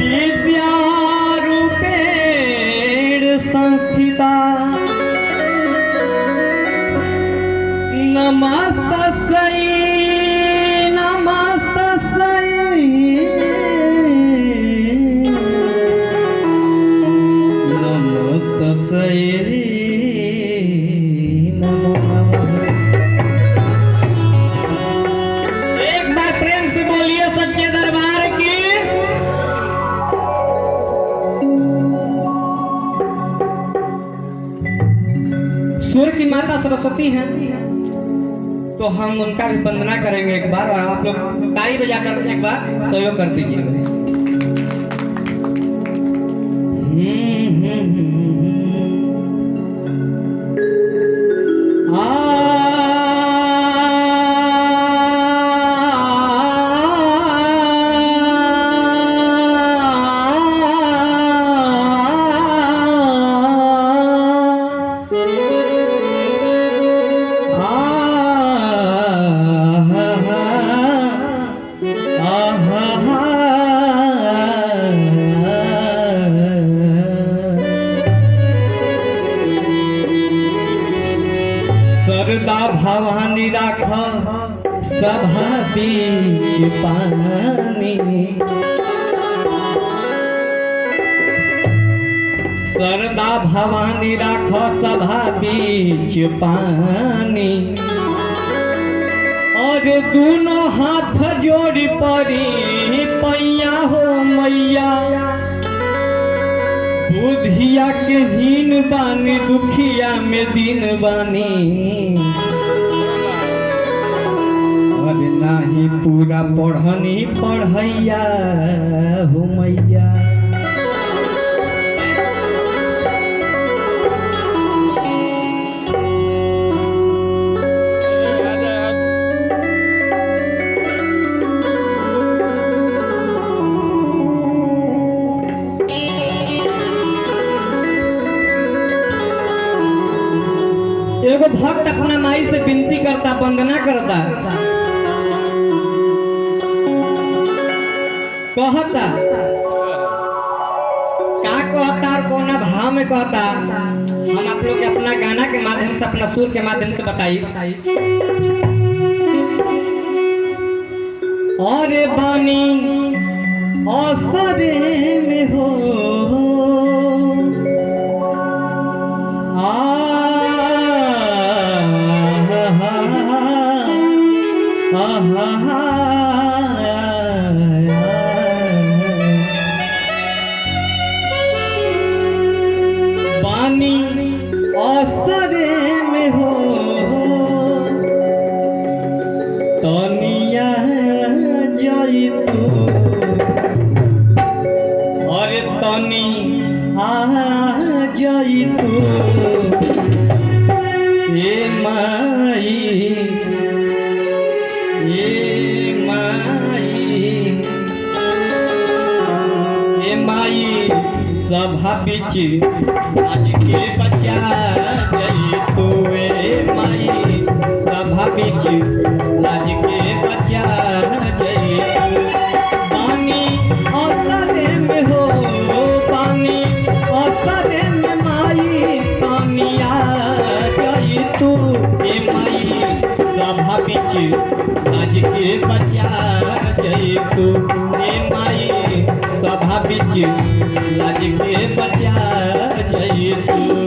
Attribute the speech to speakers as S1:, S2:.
S1: विद्यारूपेण संस्थिता नमस्तस्यै नमस्तस्यै नमस्तस्यै नमो नमः। एक बार प्रेम से बोलिए सच्चे दरबार की। सूर्य की माता सरस्वती हैं, तो हम उनका भी वंदना करेंगे एक बार, और आप लोग ताली बजाकर एक बार सहयोग कर दीजिए। सरदा भवानी राख सभा बीच पानी, सरदा भवानी राख सभा बीच पानी, और दोनों हाथ जोड़ी परी पैया हो मैया। बुधिया के हीन बानी दुखिया में दिन बानी, और नाही पूरा पढ़नी पढ़ैया हो मैया। एगो भक्त अपना माई से विनती करता, वंदना करता, कहता का कहता और कोना भाव में कहता, हम आप लोग के अपना गाना के माध्यम से, अपना सुर के माध्यम से बताइए। और बानी असरे में हो पानी असरे में हो तनिया जाई तू, और तनी आ जाई तू ए माई, सभा बीच आज के बचा गई तू ए माई, सभा बीच आज के बचा गई तू। पानी असरे में हो, पानी असरे में माई, पानी आ गई तू ए माई, सभा बीच आज के बचा गई तू ए माई, सभा बीच लाज के बचा जई तू।